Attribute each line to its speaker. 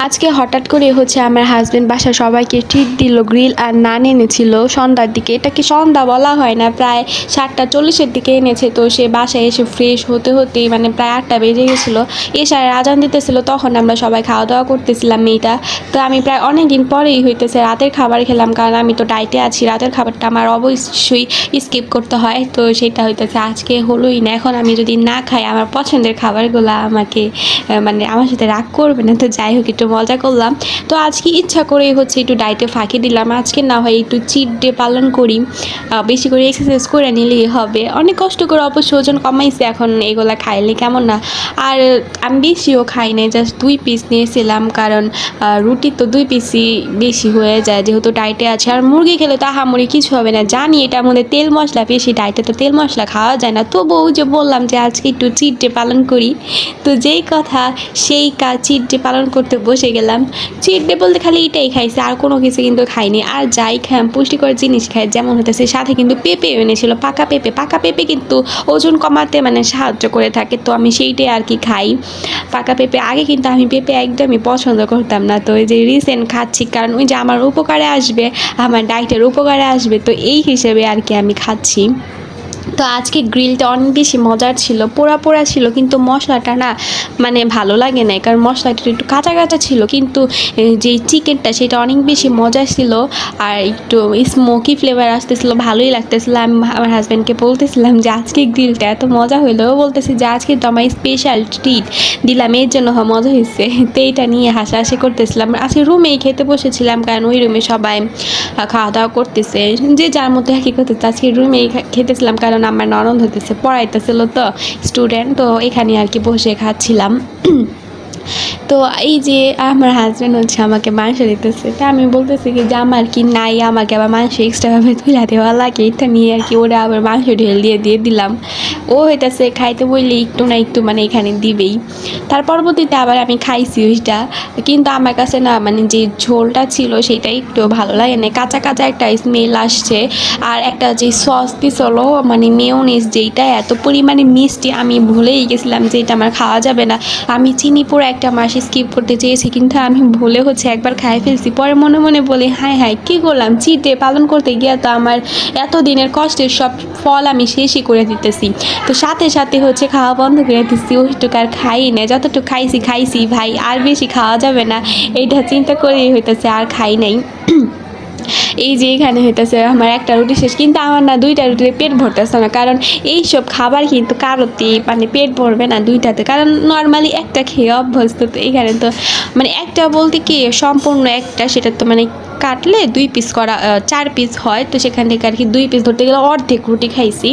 Speaker 1: আজকে হঠাৎ করে আমার হাজবেন্ড বাসায় সবাইকে ট্রিট দিল, গ্রিল আর নান এনেছিল সন্ধ্যার দিকে। এটা কি সন্ধ্যা বলা হয় না, প্রায় 7টা 40-এর দিকে এনেছে। তো সে বাসায় এসে ফ্রেশ হতে হতেই প্রায় 8টা বেজে গেছিলো। এশার আজান দিতেছিল, তখন আমরা সবাই খাওয়া দাওয়া করতেছিলাম মেয়েটা। তো আমি প্রায় অনেক দিন পরেই হইতেছে রাতের খাবার খেলাম, কারণ আমি তো ডায়েটে আছি, রাতের খাবারটা আমার অবশ্যই স্কিপ করতে হয়। তো সেটা হইতেছে আজকে হলোই না। এখন আমি যদি না খাই আমার পছন্দের খাবারগুলো আমাকে আমার সাথে রাগ করবে না। তো যাই হোক, একটু মজা করলাম। তো আজকে ইচ্ছা করে একটু ডায়েটে ফাঁকি দিলাম। আজকে না হয় একটু চিট ডে পালন করি, বেশি করে এক্সারসাইজ করে নিলেই হবে। অনেক কষ্ট করে অবশ্য ওজন কমাইছে, এখন এগুলা খাইলে কেমন না। আর আমি বেশিও খাই নাই, জাস্ট 2 পিস নিয়েছিলাম, কারণ রুটি তো 2 পিসই বেশি হয়ে যায় যেহেতু ডায়েটে আছে। আর মুরগি খেলে তো আহামরি কিছু হবে না, জানি এটার মধ্যে তেল মশলা বেশি, ডায়েটে তো তেল মশলা খাওয়া যায় না। তবুও যে বললাম যে আজকে একটু চিট ডে পালন করি, তো যেই কথা সেই কাজ, চিট ডে পালন করতে বসে গেলাম। চিট ডে বলতে খালি এটাই খাইছে, আর কোনো কিছু কিন্তু খাইনি। আর যাই খাই পুষ্টিকর জিনিস খাই, যেমন হতেছে সাথে কিন্তু পেঁপে এনেছিল, পাকা পেঁপে কিন্তু ওজন কমাতে সাহায্য করে থাকে। তো আমি সেইটাই আর কি খাই, পাকা পেঁপে। আগে কিন্তু আমি পেঁপে একদমই পছন্দ করতাম না, তো এই যে রিসেন্ট খাচ্ছি, কারণ ওই যে আমার উপকারে আসবে, আমার ডায়েটের উপকারে আসবে, তো এই হিসেবে আর কি আমি খাচ্ছি। তো আজকে গ্রিলটা অনেক বেশি মজার ছিল, পোড়া পোড়া ছিল, কিন্তু মশলাটা না ভালো লাগে না, কারণ মশলাটা একটু কাঁচা কাঁচা ছিল, কিন্তু যে চিকেনটা সেটা অনেক বেশি মজা ছিল, আর একটু স্মোকি ফ্লেভার আসতেছিল, ভালোই লাগতেছিল। আমি আমার হাজব্যান্ডকে বলতেছিলাম যে আজকে গ্রিলটা এত মজা হইলো, বলতেছি যে আজকে তো আমার স্পেশাল ট্রিট দিলাম, এর জন্য মজা হয়েছে। তো এইটা নিয়ে হাসাহাসি করতেছিলাম। আজকে রুমেই খেতে বসেছিলাম, কারণ ওই রুমে সবাই খাওয়া দাওয়া করতেছে, যে যার মতো একই করতেছে। আজকে রুমেই খেতেছিলাম, কারণ আমার ননদ হতেছে পড়াইতেছিল, তো স্টুডেন্ট, তো এখানে আর কি বসে খাচ্ছিলাম। তো এই যে আমার হাজব্যান্ড আমাকে মাংস দিতেছে, তা আমি বলতেছি কি যে আমার কি নাই, আমাকে আবার মাংস এক্সট্রাভাবে তুলে দেওয়া লাগে, এটা নিয়ে আর কি ওরা আবার মাংস ঢেল দিয়ে দিলাম। ও হইতেছে খাইতে বললে একটু না একটু এখানে দিবেই। তার পরবর্তীতে আবার আমি খাইছি ওইটা, কিন্তু আমার কাছে না যে ঝোলটা ছিল সেটা একটু ভালো লাগে না, কাঁচা কাঁচা একটা স্মেল আসছে। আর একটা যে সস দিছিল মেয়োনিজ, যেইটা এত পরিমাণে মিষ্টি, আমি ভুলেই গেছিলাম যে এটা আমার খাওয়া যাবে না। আমি চিনি পুরো একটা মাস স্কিপ করতে চেয়েছি, কিন্তু আমি ভুলে একবার খাই ফেলছি। পরে মনে মনে বলি হায় হায় কী করলাম, চিট ডে পালন করতে গিয়ে তো আমার এত দিনের কষ্টের সব ফল আমি শেষই করে দিতেছি। তো সাথে সাথে খাওয়া বন্ধ করে দিচ্ছি, ওইটুকু আর খাই না, যতটুকু খাইছি ভাই, আর বেশি খাওয়া যাবে না, এইটা চিন্তা করেই হইতেছে আর খাই নাই। এই যে এখানে হইতেছে আমার একটা রুটি শেষ, কিন্তু আমার না 2টা রুটিতে পেট ভরতেছে না, কারণ এইসব খাবার কিন্তু কারোতে পেট ভরবে না 2টাতে, কারণ নর্মালি একটা খেয়ে অভ্যস্ত। তো এখানে তো একটা বলতে কি সম্পূর্ণ একটা, সেটা তো কাটলে 2 পিস করা 4 পিস হয়, তো সেখান থেকে আর কি 2 পিস ধরতে গেলে অর্ধেক রুটি খাইছি।